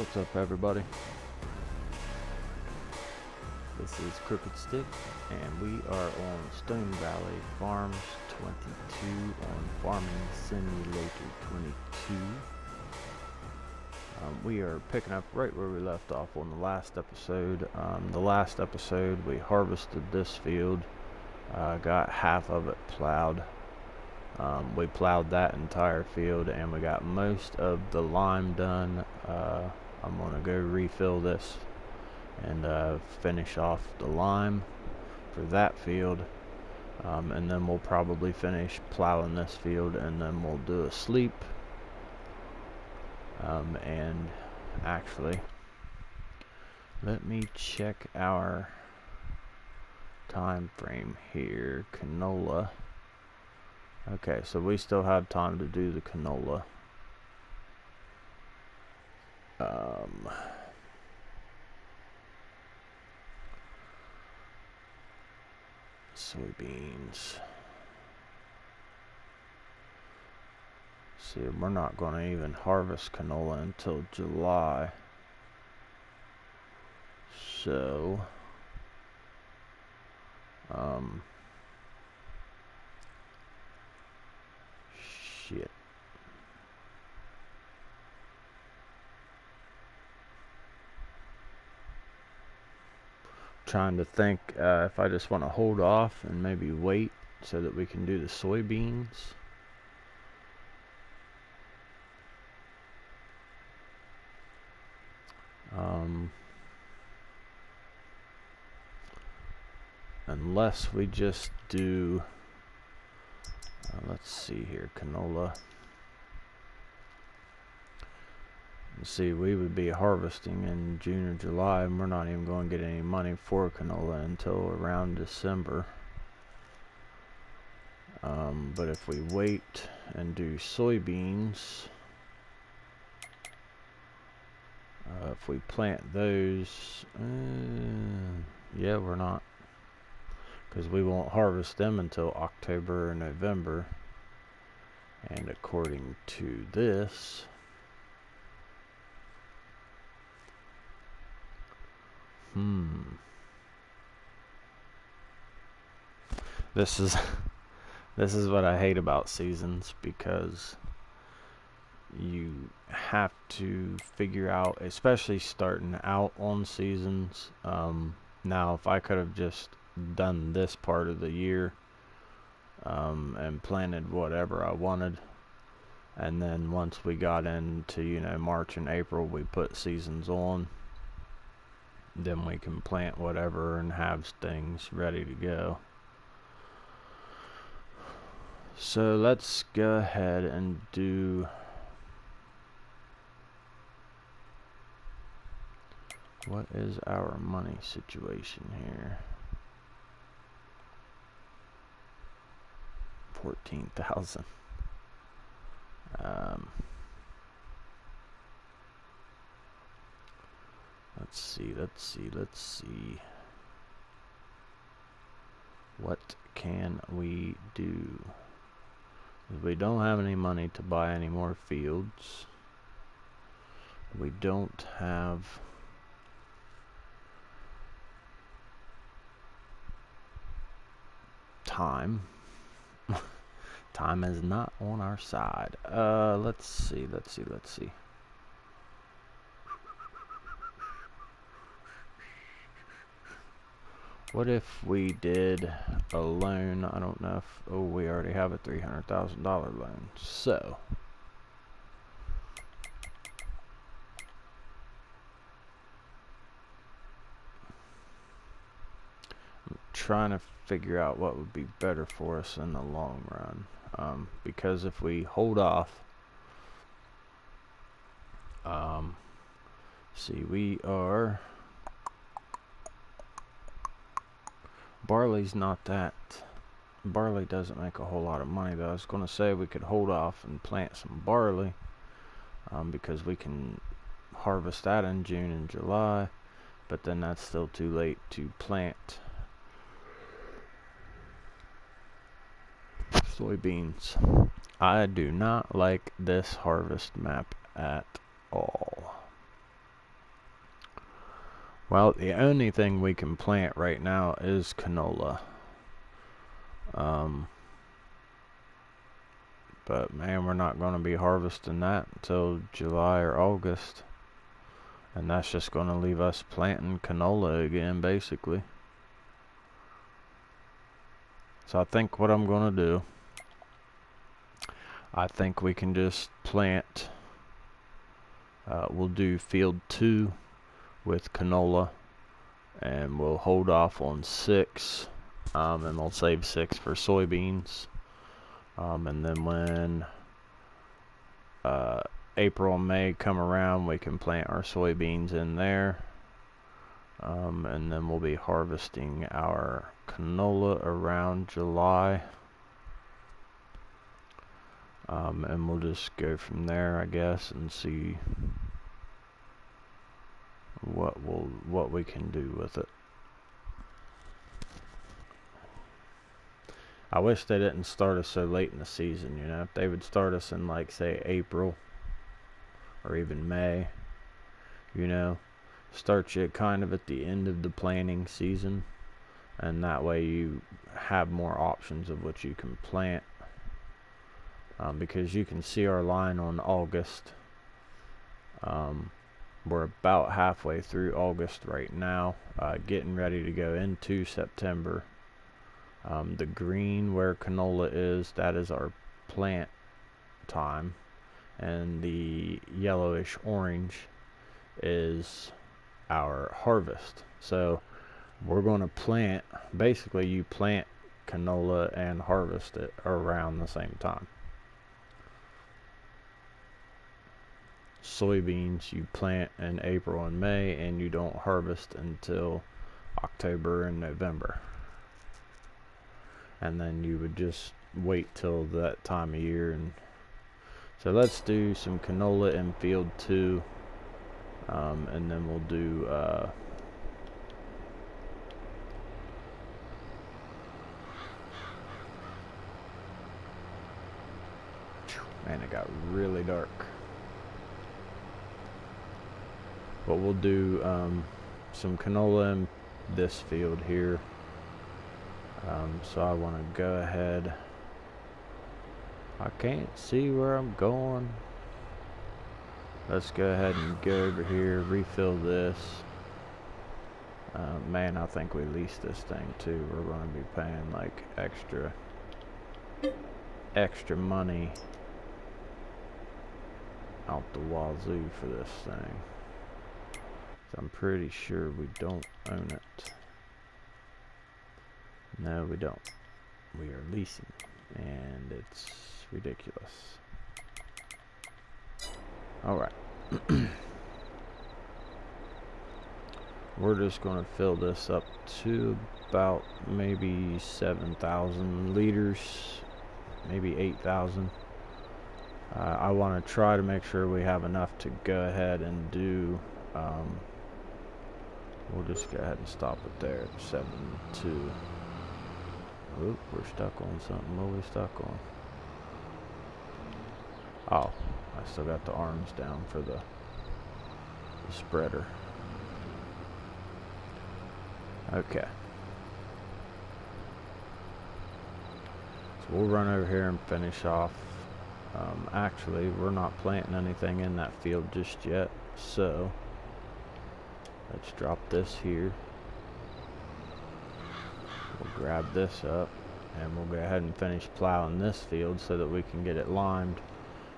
What's up, everybody? This is Crooked Stick, and we are on Stone Valley Farms 22 on FarmSim22. We are picking up right where we left off on the last episode. The last episode we harvested this field, got half of it plowed. We plowed that entire field and we got most of the lime done. I'm going to go refill this and finish off the lime for that field, and then we'll probably finish plowing this field, and then we'll do a sleep. And actually, let me check our time frame here. Canola. Okay, so we still have time to do the canola. Soybeans. See, we're not going to even harvest canola until July. So, shit. Trying to think if I just want to hold off and maybe wait so that we can do the soybeans. Unless we just do, let's see here, canola. See, we would be harvesting in June or July, and we're not even going to get any money for canola until around December. But if we wait and do soybeans, if we plant those, yeah, we're not, because we won't harvest them until October or November. And according to this, this is what I hate about seasons, because you have to figure out, especially starting out on seasons. Now, if I could have just done this part of the year and planted whatever I wanted, and then once we got into, March and April, we put seasons on, then we can plant whatever and have things ready to go. So let's go ahead and do what is our money situation here. 14,000. Let's see. What can we do? We don't have any money to buy any more fields. We don't have time. Time is not on our side. Let's see. What if we did a loan? I don't know if, we already have a $300,000 loan. So, I'm trying to figure out what would be better for us in the long run. Because if we hold off, see, we are, barley's not that, barley doesn't make a whole lot of money though. I was going to say we could hold off and plant some barley, because we can harvest that in June and July, but then that's still too late to plant soybeans. I do not like this harvest map at all. Well, the only thing we can plant right now is canola. But man, we're not going to be harvesting that until July or August. And that's just going to leave us planting canola again, basically. So I think what I'm going to do, I think we can just plant, we'll do field 2 with canola, and we'll hold off on 6, and we'll save 6 for soybeans. And then when April and May come around, we can plant our soybeans in there. And then we'll be harvesting our canola around July. And we'll just go from there, I guess, and see what we can do with it. I wish they didn't start us so late in the season, you know. If they would start us in, like, say, April or even May, you know, start you kind of at the end of the planting season, and that way you have more options of what you can plant. Because you can see our line on August. We're about halfway through August right now, getting ready to go into September. The green where canola is, that is our plant time, and the yellowish orange is our harvest. So we're going to plant, basically you plant canola and harvest it around the same time. Soybeans you plant in April and May, and you don't harvest until October and November. And then you would just wait till that time of year. And so let's do some canola in field 2, and then we'll do man, it got really dark. But we'll do some canola in this field here. So I want to go ahead. I can't see where I'm going. Let's go ahead and go over here, refill this. Man, I think we lease this thing too. We're going to be paying like extra money out the wazoo for this thing. So I'm pretty sure we don't own it. No, we don't. We are leasing, and it's ridiculous. Alright. We're just going to fill this up to about maybe 7,000 liters, maybe 8,000. I want to try to make sure we have enough to go ahead and do, we'll just go ahead and stop it there at 7.2. Oop, we're stuck on something. What are we stuck on? Oh, I still got the arms down for the spreader. Okay. So we'll run over here and finish off. Actually, we're not planting anything in that field just yet, so let's drop this here. We'll grab this up, and we'll go ahead and finish plowing this field so that we can get it limed,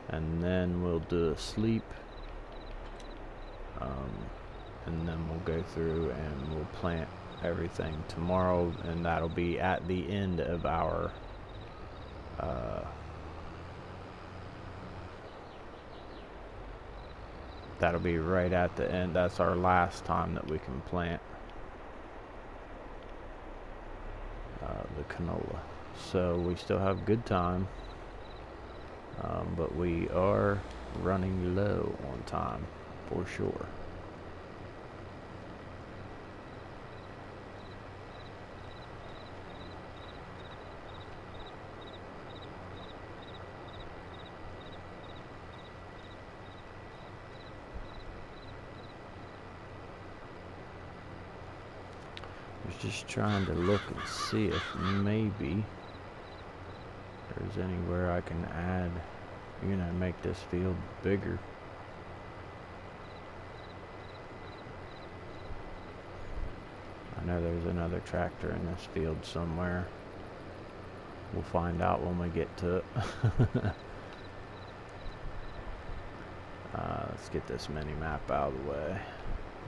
and then we'll do a sleep, and then we'll go through and we'll plant everything tomorrow, and that'll be at the end of our that'll be right at the end. That's our last time that we can plant the canola. So we still have good time, but we are running low on time for sure. just trying to look and see if maybe there's anywhere I can add, you know, make this field bigger. I know there's another tractor in this field somewhere. We'll find out when we get to it. Let's get this mini map out of the way.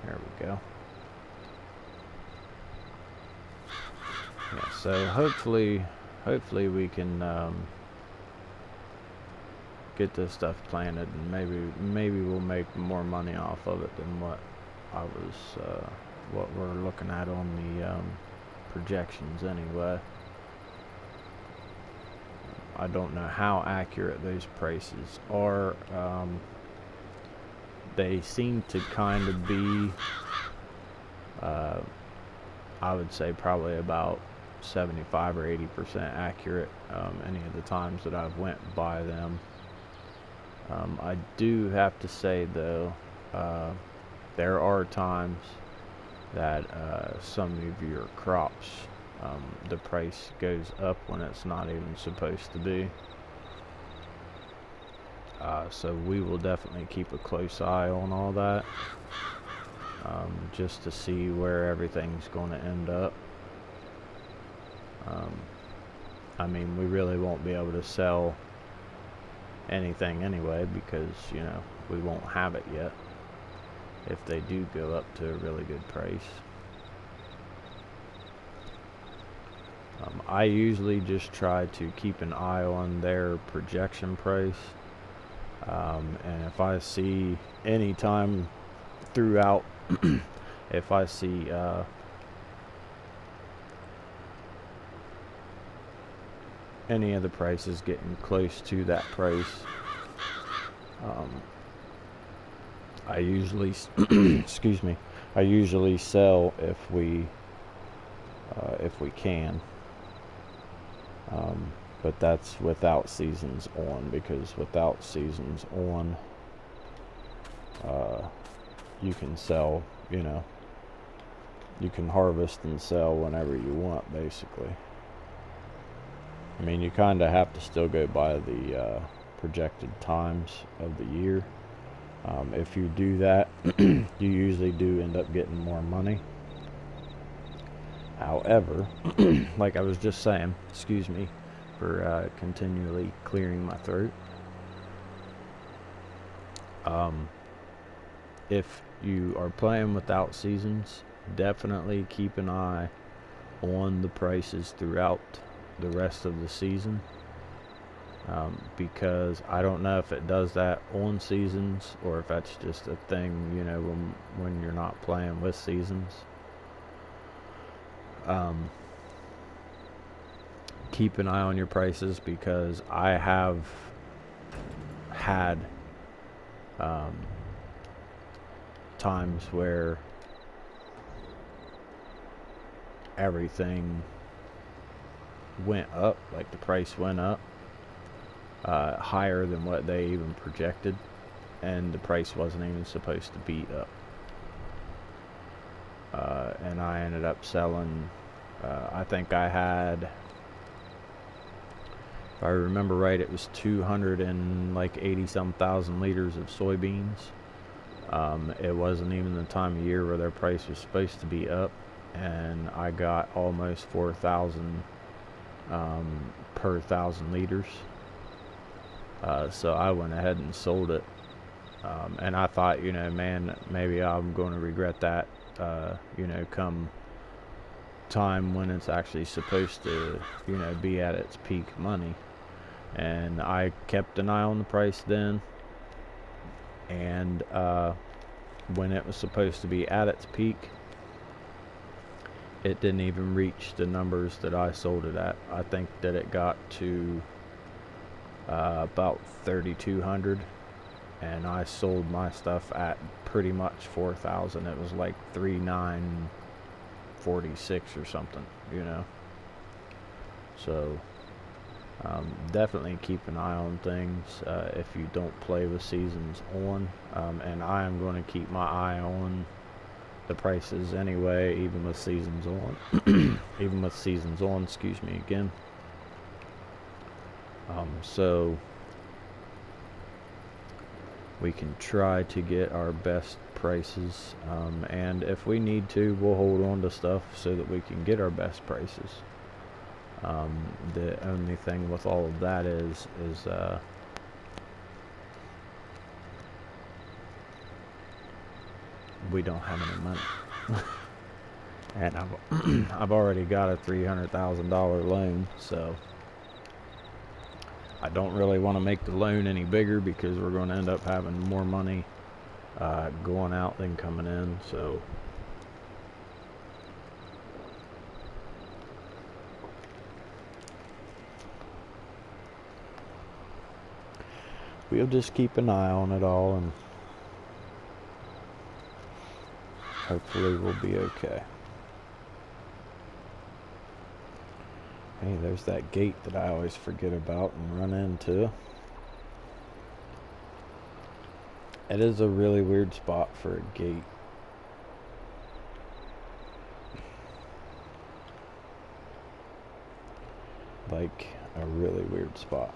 There we go. Yeah, so hopefully we can get this stuff planted, and maybe we'll make more money off of it than what we're looking at on the projections anyway. I don't know how accurate those prices are. They seem to kind of be, I would say probably about 75 or 80% accurate any of the times that I've went by them. I do have to say though, there are times that some of your crops, the price goes up when it's not even supposed to be. So we will definitely keep a close eye on all that, just to see where everything's going to end up. I mean, we really won't be able to sell anything anyway, because, you know, we won't have it yet if they do go up to a really good price. I usually just try to keep an eye on their projection price, and if I see any time throughout if I see any of the prices getting close to that price, I usually excuse me, I usually sell if we can, but that's without seasons on, because without seasons on, you can sell, you know, you can harvest and sell whenever you want, basically. I mean, you kind of have to still go by the projected times of the year. If you do that, you usually do end up getting more money. However, like I was just saying, excuse me for continually clearing my throat. If you are playing without seasons, definitely keep an eye on the prices throughout the rest of the season, because I don't know if it does that on seasons or if that's just a thing, you know, when you're not playing with seasons. Keep an eye on your prices, because I have had times where everything went up, like the price went up higher than what they even projected, and the price wasn't even supposed to be up, and I ended up selling, I think I had, if I remember right, it was 280 some thousand liters of soybeans. It wasn't even the time of year where their price was supposed to be up, and I got almost 4,000 per 1,000 liters. So I went ahead and sold it, and I thought, you know, man, maybe I'm going to regret that, you know, come time when it's actually supposed to, you know, be at its peak money. And I kept an eye on the price then, and when it was supposed to be at its peak, it didn't even reach the numbers that I sold it at. I think that it got to about 3,200, and I sold my stuff at pretty much 4,000. It was like 3,946 or something, you know. So definitely keep an eye on things if you don't play with seasons on, and I am going to keep my eye on the prices anyway, even with seasons on. Even with seasons on, excuse me again. So we can try to get our best prices, and if we need to, we'll hold on to stuff so that we can get our best prices. The only thing with all of that is we don't have any money. And I've already got a $300,000 loan, so I don't really want to make the loan any bigger because we're going to end up having more money going out than coming in. So we'll just keep an eye on it all, and hopefully we'll be okay. Hey, there's that gate that I always forget about and run into. It is a really weird spot for a gate. Like, a really weird spot.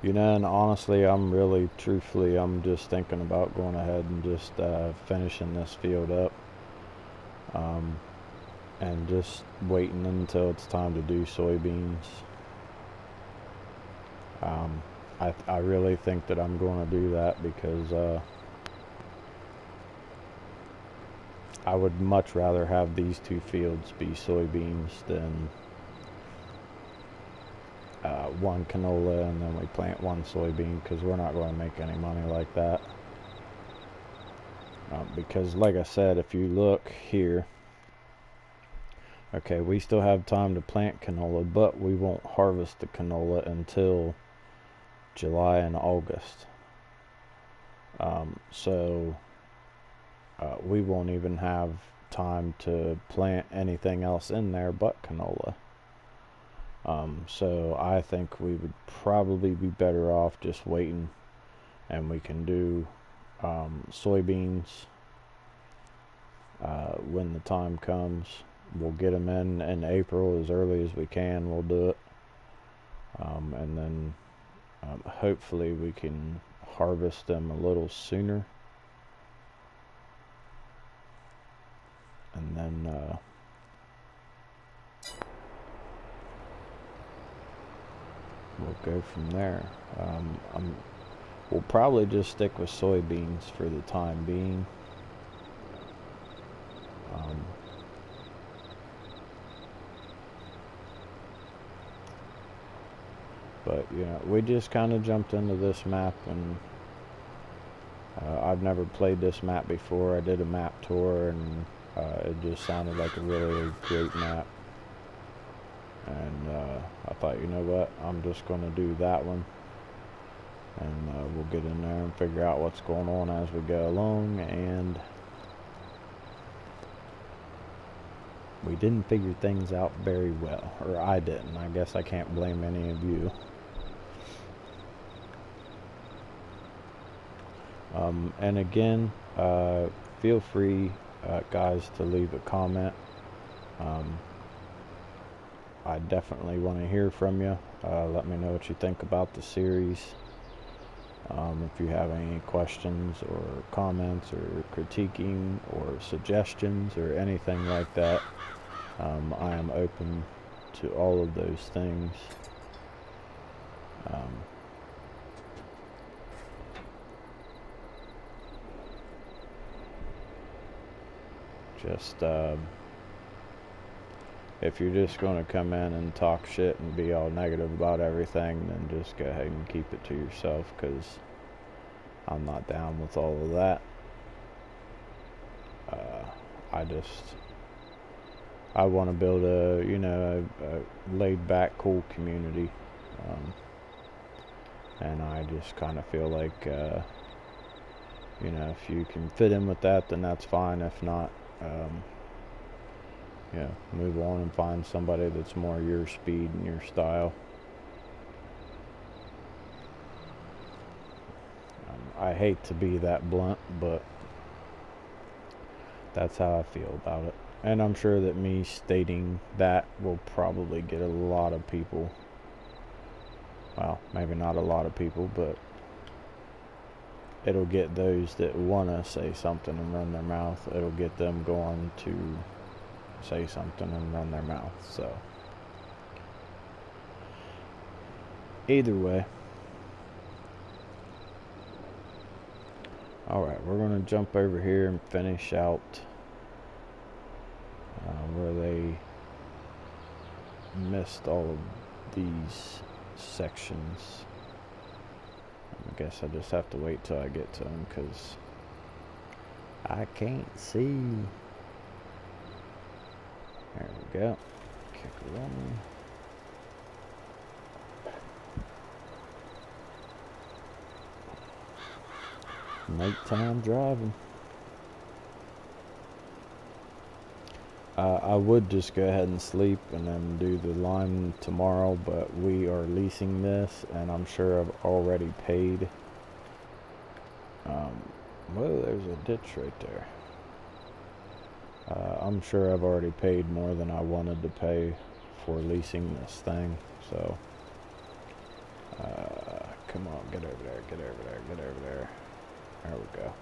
You know, and honestly, truthfully, I'm just thinking about going ahead and just finishing this field up. And just waiting until it's time to do soybeans. I really think that I'm going to do that because I would much rather have these two fields be soybeans than one canola and then we plant one soybean, because we're not going to make any money like that. Because like I said, if you look here, okay, we still have time to plant canola, but we won't harvest the canola until July and August. So we won't even have time to plant anything else in there but canola. So I think we would probably be better off just waiting, and we can do soybeans when the time comes. We'll get them in April as early as we can. We'll do it, and then hopefully we can harvest them a little sooner, and then we'll go from there. We'll probably just stick with soybeans for the time being. But yeah, we just kind of jumped into this map, and I've never played this map before. I did a map tour, and it just sounded like a really great map. And I thought, you know what, I'm just going to do that one, and we'll get in there and figure out what's going on as we go along. And we didn't figure things out very well, or I didn't. I guess I can't blame any of you. And again, feel free, guys, to leave a comment. I definitely want to hear from you. Let me know what you think about the series. If you have any questions or comments or critiquing or suggestions or anything like that, I am open to all of those things. If you're just going to come in and talk shit and be all negative about everything, then just go ahead and keep it to yourself, because I'm not down with all of that. I want to build a laid back, cool community, and I just kind of feel like if you can fit in with that, then that's fine. If not, you know, move on and find somebody that's more your speed and your style. I hate to be that blunt, but that's how I feel about it. And I'm sure that me stating that will probably get a lot of people, well, maybe not a lot of people, but it'll get those that want to say something and run their mouth. It'll get them going to say something and run their mouth. So either way, alright, we're going to jump over here and finish out where they missed all of these sections. I guess I just have to wait till I get to them because I can't see. There we go. Kick along. Nighttime driving. I would just go ahead and sleep and then do the lime tomorrow, but we are leasing this and I'm sure I've already paid. Well, there's a ditch right there. I'm sure I've already paid more than I wanted to pay for leasing this thing, so come on, get over there, get over there, get over there. There we go.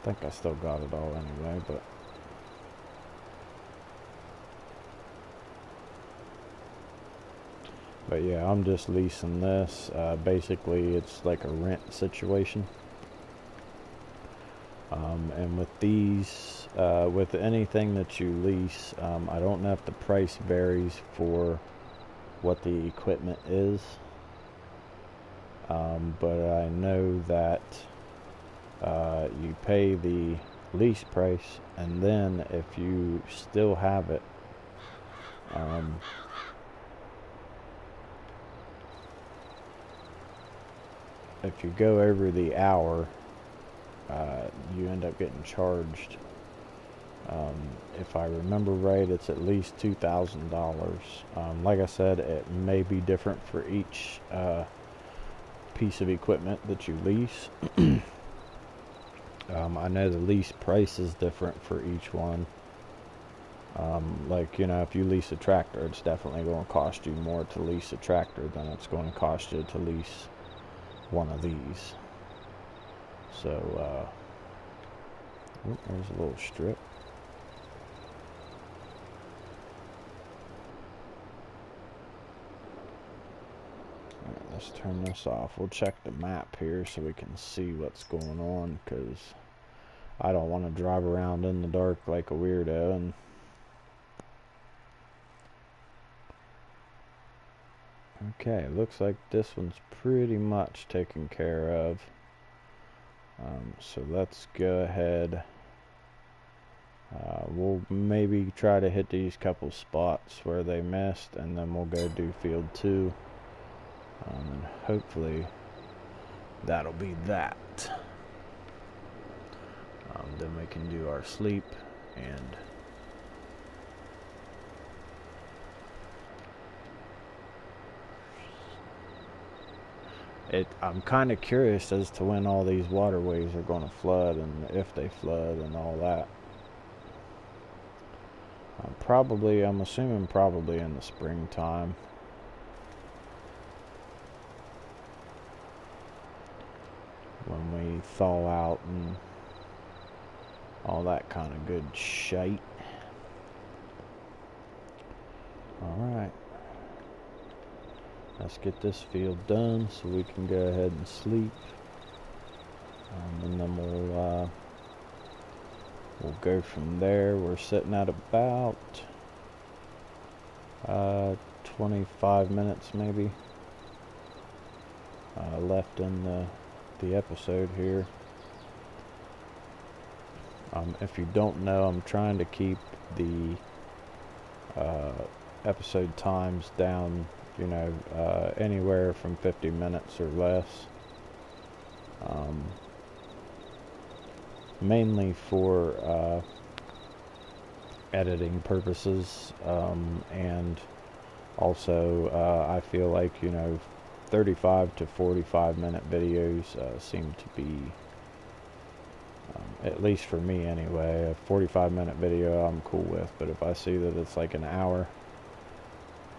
I think I still got it all anyway, but yeah, I'm just leasing this. Basically, it's like a rent situation. And with these, with anything that you lease, I don't know if the price varies for what the equipment is. But I know that you pay the lease price, and then if you still have it, if you go over the hour, you end up getting charged. If I remember right, it's at least $2,000. Like I said, it may be different for each piece of equipment that you lease. I know the lease price is different for each one. Like, you know, if you lease a tractor, it's definitely going to cost you more to lease a tractor than it's going to cost you to lease one of these. So, there's a little strip. Alright, let's turn this off. We'll check the map here so we can see what's going on, because I don't want to drive around in the dark like a weirdo. And okay, looks like this one's pretty much taken care of. So let's go ahead. We'll maybe try to hit these couple spots where they missed, and then we'll go do field 2. And hopefully that'll be that. Then we can do our sleep and I'm kind of curious as to when all these waterways are going to flood, and if they flood and all that. I'm assuming probably in the springtime. When we thaw out and all that kind of good shite. Alright. Let's get this field done so we can go ahead and sleep. And then we'll go from there. We're sitting at about 25 minutes maybe left in the episode here. If you don't know, I'm trying to keep the episode times down, you know, anywhere from 50 minutes or less. Mainly for editing purposes, and also I feel like, you know, 35 to 45 minute videos seem to be, at least for me anyway, a 45-minute video I'm cool with, but if I see that it's like an hour,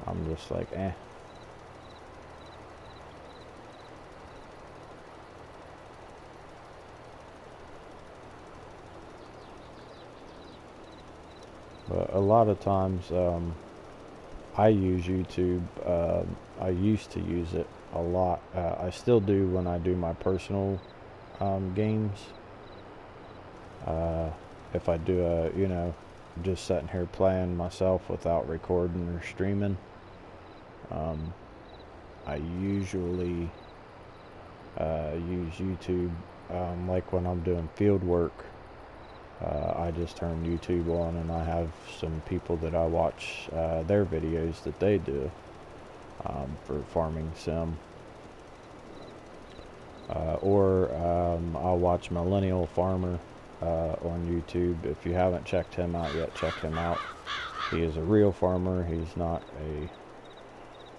I'm just like, eh. But a lot of times, I use YouTube. I used to use it a lot. I still do when I do my personal games. If I do you know, just sitting here playing myself without recording or streaming, I usually use YouTube. Like when I'm doing field work, I just turn YouTube on and I have some people that I watch their videos that they do for farming sim. Or I'll watch Millennial Farmer on YouTube. If you haven't checked him out yet, check him out. He is a real farmer. He's not a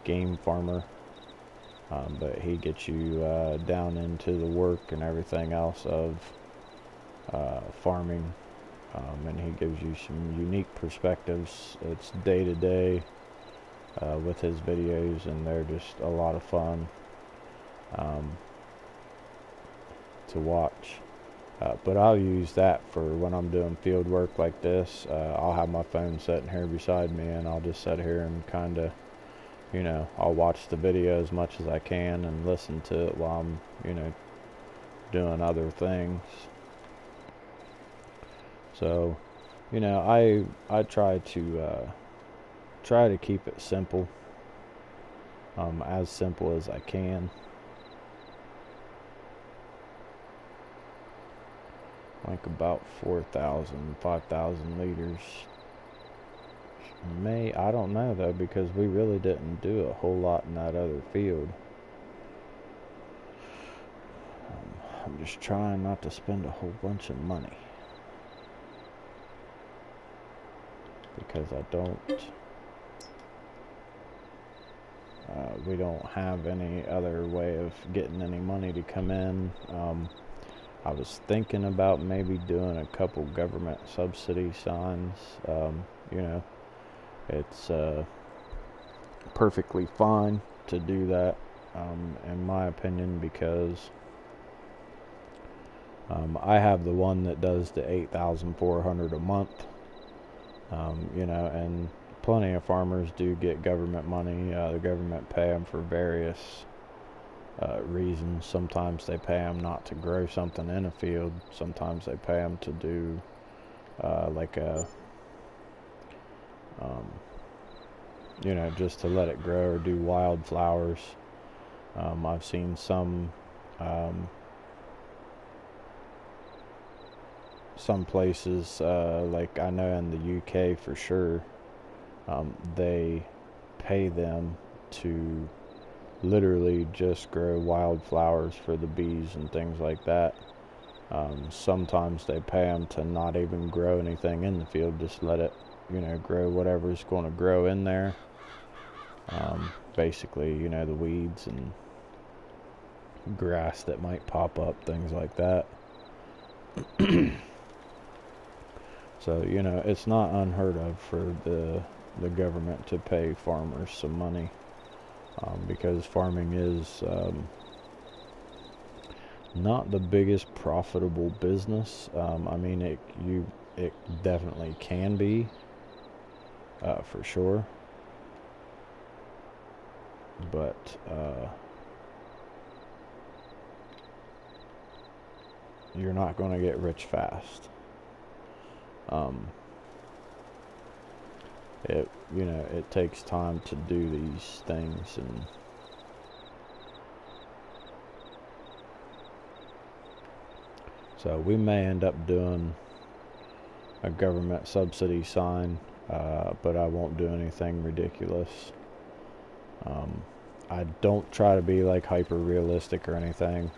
game farmer, but he gets you down into the work and everything else of farming, and he gives you some unique perspectives. It's day to day with his videos, and they're just a lot of fun to watch. But I'll use that for when I'm doing field work like this. I'll have my phone sitting here beside me, and I'll just sit here and kind of, you know, I'll watch the video as much as I can and listen to it while I'm, you know, doing other things. So, you know, I try to keep it simple, as simple as I can. Like about 4,000, 5,000 liters. I don't know though, because we really didn't do a whole lot in that other field. I'm just trying not to spend a whole bunch of money, because I don't, we don't have any other way of getting any money to come in. I was thinking about maybe doing a couple government subsidy signs. You know, it's perfectly fine to do that, in my opinion, because I have the one that does the $8,400 a month. You know, and plenty of farmers do get government money. The government pay them for various reasons. Sometimes they pay them not to grow something in a field. Sometimes they pay them to do like a, you know, just to let it grow or do wildflowers. I've seen some places, like I know in the UK for sure, they pay them to literally just grow wildflowers for the bees and things like that. Sometimes they pay them to not even grow anything in the field, just let it, you know, grow whatever's going to grow in there. Basically, you know, the weeds and grass that might pop up, things like that. So, you know, it's not unheard of for the government to pay farmers some money, because farming is not the biggest profitable business. I mean, it definitely can be, for sure, but you're not going to get rich fast. You know, it takes time to do these things, and so we may end up doing a government subsidy sign, but I won't do anything ridiculous. I don't try to be like hyper realistic or anything,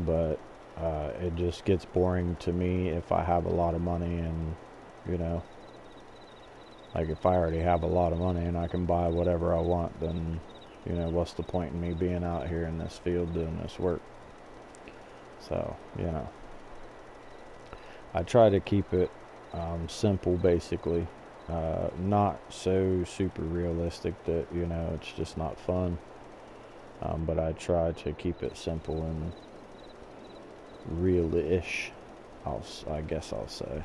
but it just gets boring to me if I have a lot of money and, you know, Like, if I already have a lot of money and I can buy whatever I want, then, you know, what's the point in me being out here in this field doing this work? So, you know, I try to keep it simple, basically. Not so super realistic that, you know, it's just not fun. But I try to keep it simple and real-ish, I guess I'll say.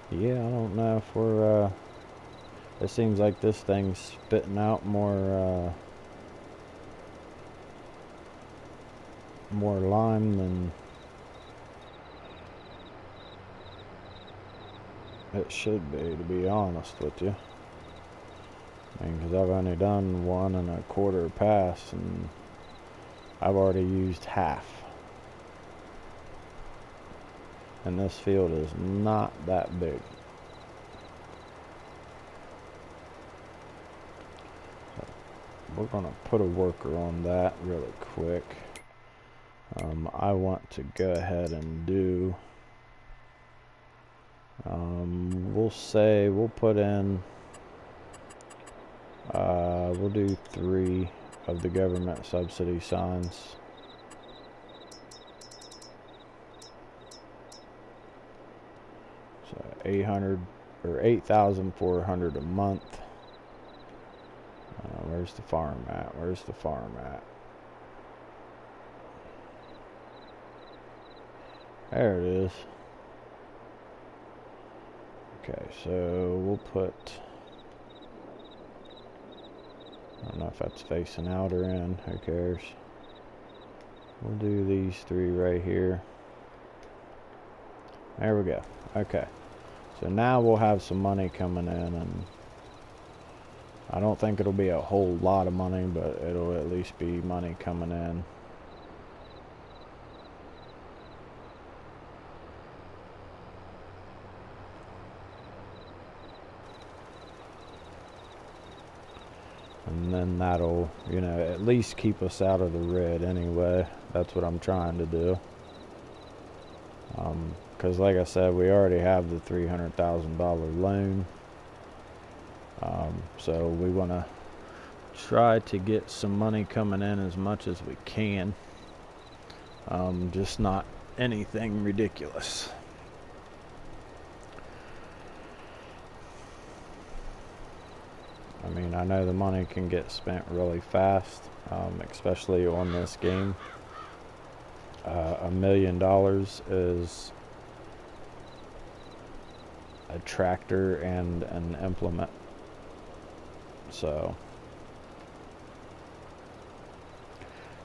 Yeah, I don't know if we're, it seems like this thing's spitting out more lime than it should be honest with you. I mean, because I've only done 1 1/4 pass, and I've already used half. And this field is not that big. So we're gonna put a worker on that really quick. I want to go ahead and do, we'll put in, we'll do 3 of the government subsidy signs. So 800 or 8,400 a month. Where's the farm at? Where's the farm at? There it is. Okay, so we'll put, I don't know if that's facing out or in, who cares? We'll do these 3 right here. There we go. Okay, so now we'll have some money coming in, and I don't think it'll be a whole lot of money, but it'll at least be money coming in. And then that'll, you know, at least keep us out of the red anyway. That's what I'm trying to do. Because like I said, we already have the $300,000 loan. So we want to try to get some money coming in as much as we can. Just not anything ridiculous. I mean, I know the money can get spent really fast, especially on this game. $1 million is a tractor and an implement. So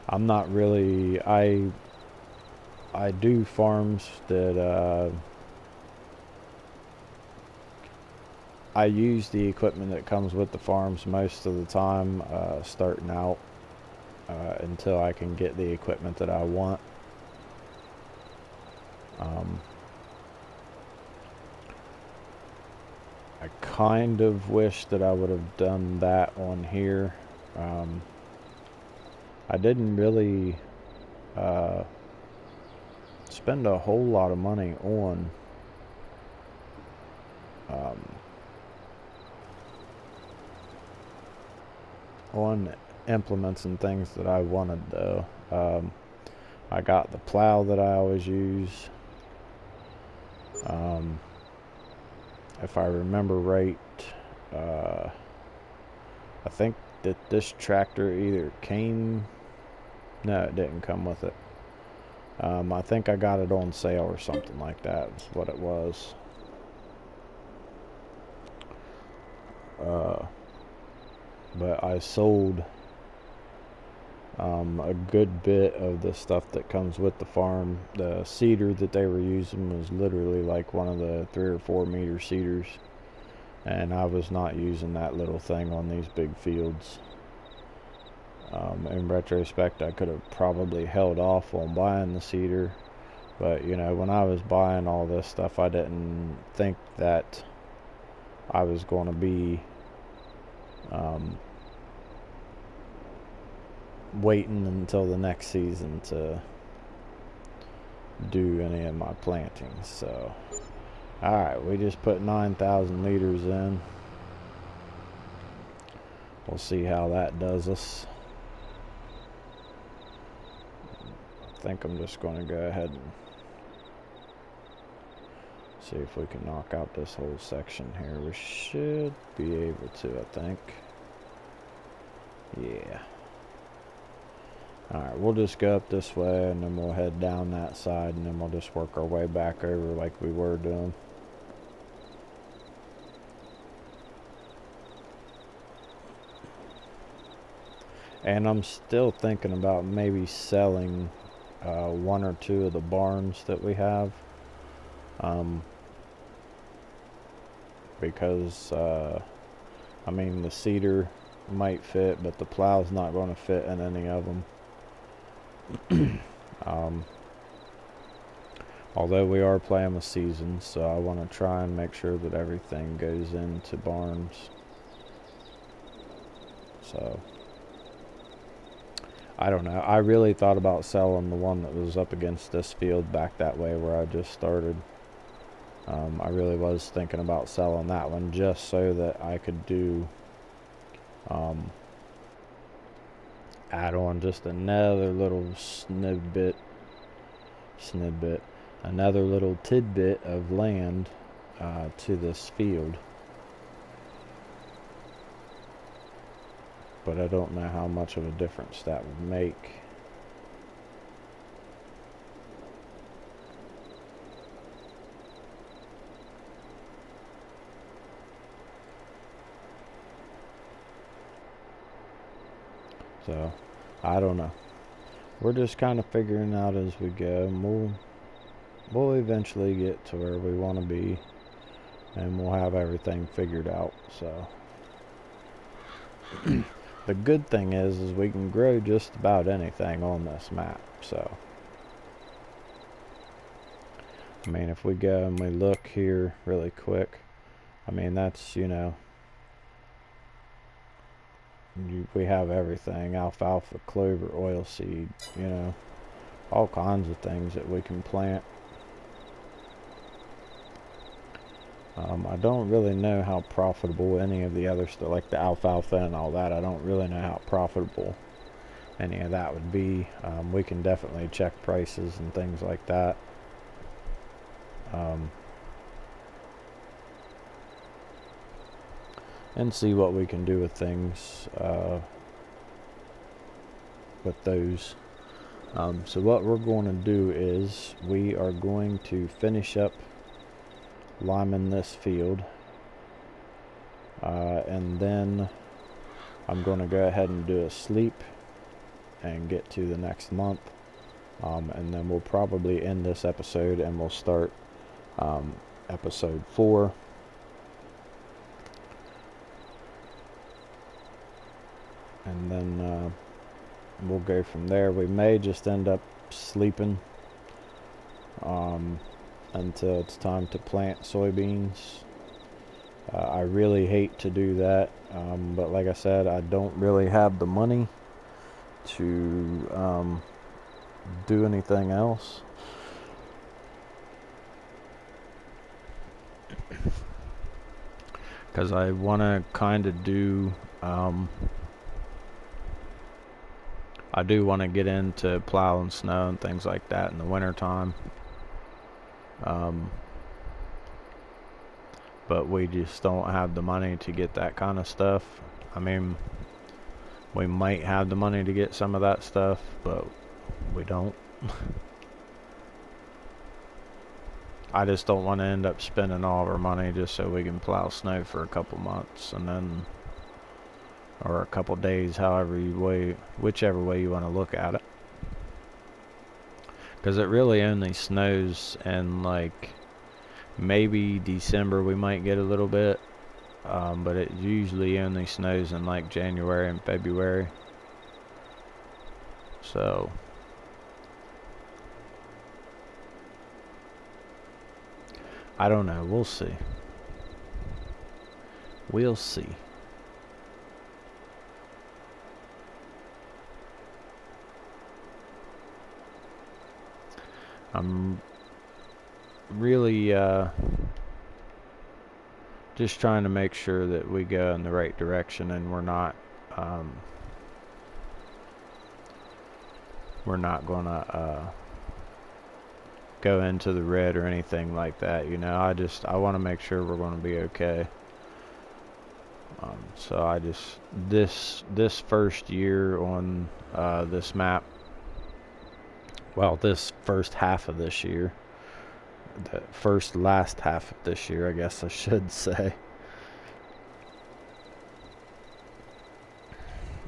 I'm not really, I do farms that I use the equipment that comes with the farms most of the time, starting out, until I can get the equipment that I want. I kind of wish that I would have done that on here. I didn't really spend a whole lot of money on implements and things that I wanted, though. I got the plow that I always use. If I remember right, I think that this tractor either came, no, it didn't come with it. I think I got it on sale or something like that is what it was. But I sold a good bit of the stuff that comes with the farm. The seeder that they were using was literally like one of the 3 or 4 meter seeders, and I was not using that little thing on these big fields. In retrospect, I could have probably held off on buying the seeder, but you know, when I was buying all this stuff, I didn't think that I was going to be waiting until the next season to do any of my plantings. So alright, we just put 9,000 liters in. We'll see how that does us. I think I'm just going to go ahead and see if we can knock out this whole section here. We should be able to, I think. Yeah. Alright, we'll just go up this way and then we'll head down that side and then we'll just work our way back over like we were doing. And I'm still thinking about maybe selling one or two of the barns that we have. Because, I mean, the seeder might fit, but the plow's not going to fit in any of them. Although we are playing with seasons, so I want to try and make sure that everything goes into barns. So I don't know. I really thought about selling the one that was up against this field back that way where I just started. I really was thinking about selling that one just so that I could do add on just another little another little tidbit of land to this field. But I don't know how much of a difference that would make. So, I don't know. We're just kind of figuring out as we go. And we'll eventually get to where we want to be. And we'll have everything figured out. So, the good thing is we can grow just about anything on this map. So, I mean, if we go and we look here really quick, I mean, that's, you know, we have everything: alfalfa, clover, oilseed, you know, all kinds of things that we can plant. I don't really know how profitable any of the other stuff, like the alfalfa and all that, I don't really know how profitable any of that would be. We can definitely check prices and things like that. And see what we can do with things with those. So what we're going to do is we are going to finish up liming this field, and then I'm going to go ahead and do a sleep and get to the next month, and then we'll probably end this episode and we'll start episode 4. And then we'll go from there. We may just end up sleeping until it's time to plant soybeans. I really hate to do that, but like I said, I don't really have the money to do anything else. Because I want to kind of do I do want to get into plowing snow and things like that in the winter time. But we just don't have the money to get that kind of stuff. I mean, we might have the money to get some of that stuff, but we don't. I just don't want to end up spending all of our money just so we can plow snow for a couple months and then, or a couple days, whichever way you want to look at it. Because it really only snows in like maybe December we might get a little bit, but it usually only snows in like January and February. So I don't know. We'll see. We'll see. I'm really just trying to make sure that we go in the right direction and we're not gonna go into the red or anything like that. You know, I want to make sure we're going to be okay. So I just this first year on this map, well, this first half of this year, the last half of this year, I guess I should say.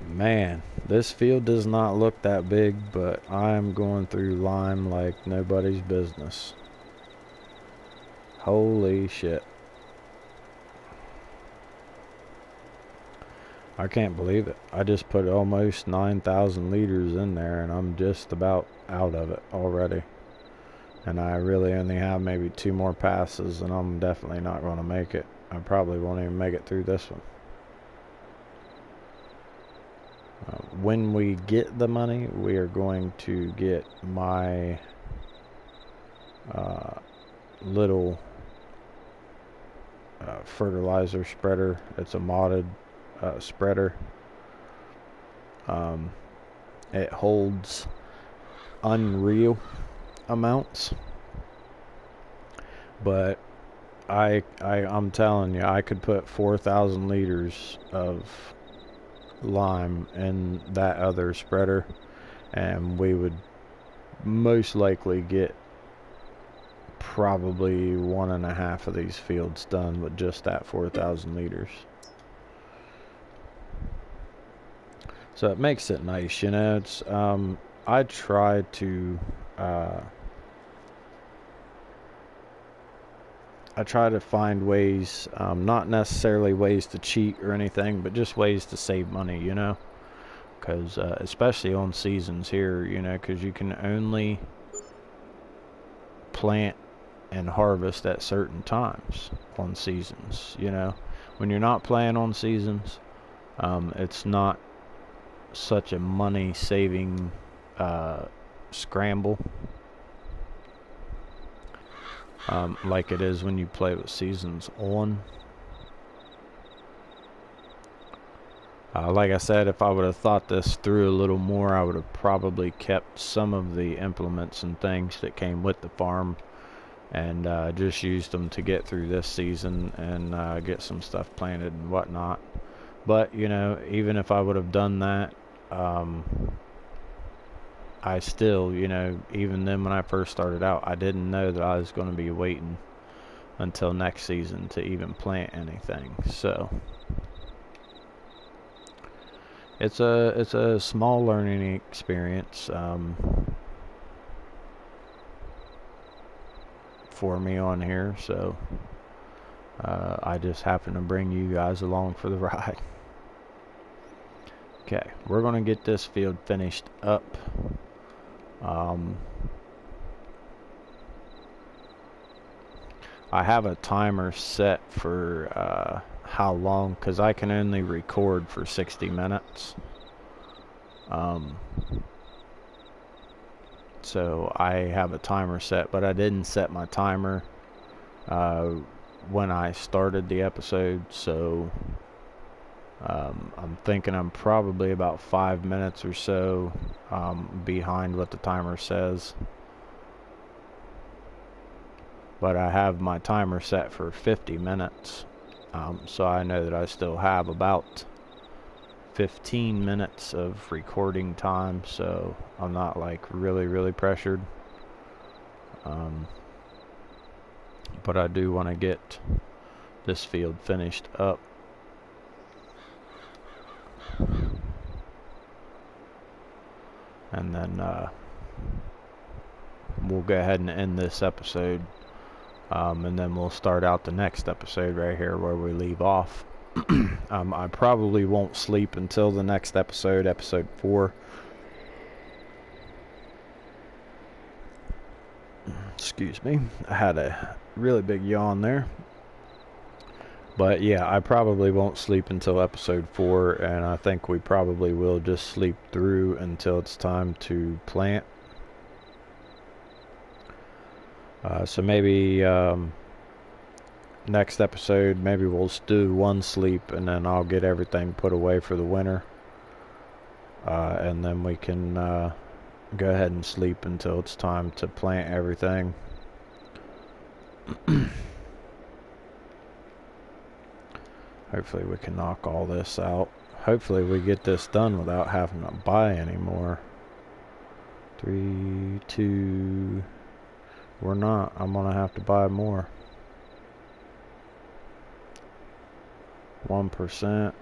Man, this field does not look that big, but I'm going through lime like nobody's business. Holy shit. I can't believe it. I just put almost 9,000 liters in there and I'm just about out of it already. And I really only have maybe 2 more passes and I'm definitely not going to make it. I probably won't even make it through this one. When we get the money, we are going to get my little fertilizer spreader. It's a modded spreader. It holds unreal amounts, but I'm telling you, I could put 4,000 liters of lime in that other spreader and we would most likely get probably 1.5 of these fields done with just that 4,000 liters. So it makes it nice, you know. It's I try to find ways, not necessarily ways to cheat or anything, but just ways to save money, you know, because especially on seasons here, you know, because you can only plant and harvest at certain times on seasons, you know. When you're not playing on seasons, it's not such a money saving scramble like it is when you play with seasons on. Like I said, if I would have thought this through a little more, I would have probably kept some of the implements and things that came with the farm and just used them to get through this season and get some stuff planted and whatnot. But, you know, even if I would have done that, I still, you know, even then when I first started out, I didn't know that I was going to be waiting until next season to even plant anything. So it's a small learning experience for me on here. So I just happen to bring you guys along for the ride. Okay, we're going to get this field finished up. I have a timer set for how long, because I can only record for 60 minutes. So I have a timer set, but I didn't set my timer when I started the episode, so I'm thinking I'm probably about 5 minutes or so behind what the timer says. But I have my timer set for 50 minutes. So I know that I still have about 15 minutes of recording time. So I'm not like really pressured. But I do want to get this field finished up. And then we'll go ahead and end this episode, and then we'll start out the next episode right here where we leave off. I probably won't sleep until the next episode, episode 4, Excuse me. I had a really big yawn there. But yeah, I probably won't sleep until episode 4, and I think we probably will just sleep through until it's time to plant. So maybe next episode, maybe we'll do 1 sleep, and then I'll get everything put away for the winter. And then we can go ahead and sleep until it's time to plant everything. Hopefully we can knock all this out. Hopefully we get this done without having to buy anymore. 3, 2... We're not. I'm gonna have to buy more. 1%.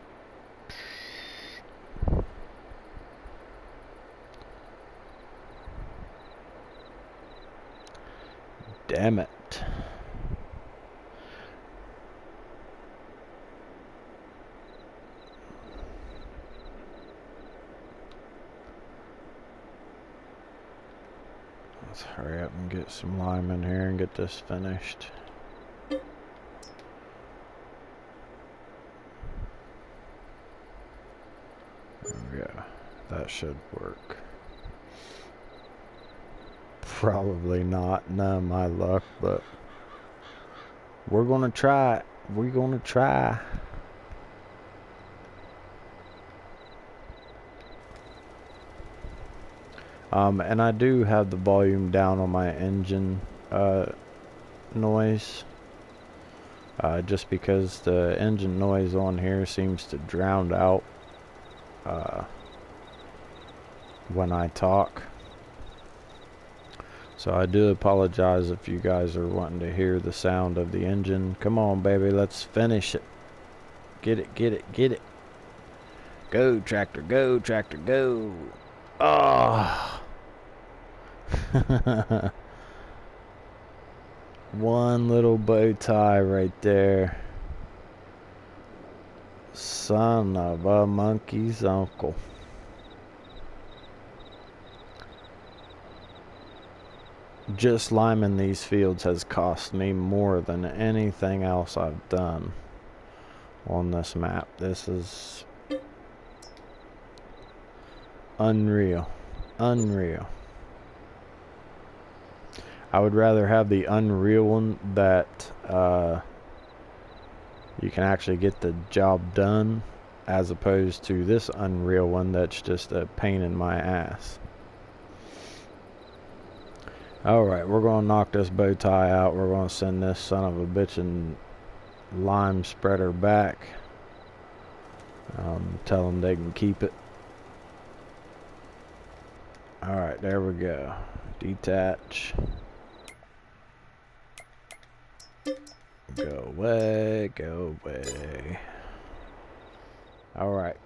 Damn it. Let's hurry up and get some lime in here and get this finished. There we go. That should work. Probably not. None of my luck, but we're gonna try it. We're gonna try. And I do have the volume down on my engine noise, just because the engine noise on here seems to drown out when I talk. So I do apologize if you guys are wanting to hear the sound of the engine. Come on, baby, let's finish it. Get it, get it, get it. Go, tractor, go, tractor, go. Oh. One little bow tie right there. Son of a monkey's uncle. Just liming these fields has cost me more than anything else I've done on this map. This is unreal. Unreal. I would rather have the unreal one that you can actually get the job done, as opposed to this unreal one that's just a pain in my ass. Alright, we're going to knock this bow tie out. We're going to send this son of a bitchin' lime spreader back. Tell them they can keep it. Alright, there we go. Detach. Go away, go away. Alright.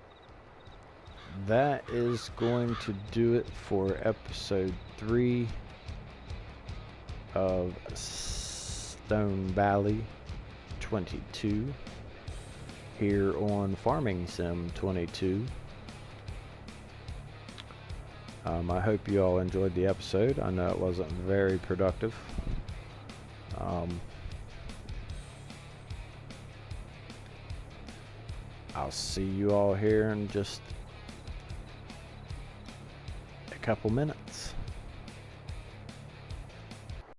That is going to do it for episode 3 of Stone Valley 22 here on FarmSim22. I hope you all enjoyed the episode. I know it wasn't very productive. I'll see you all here in just a couple minutes.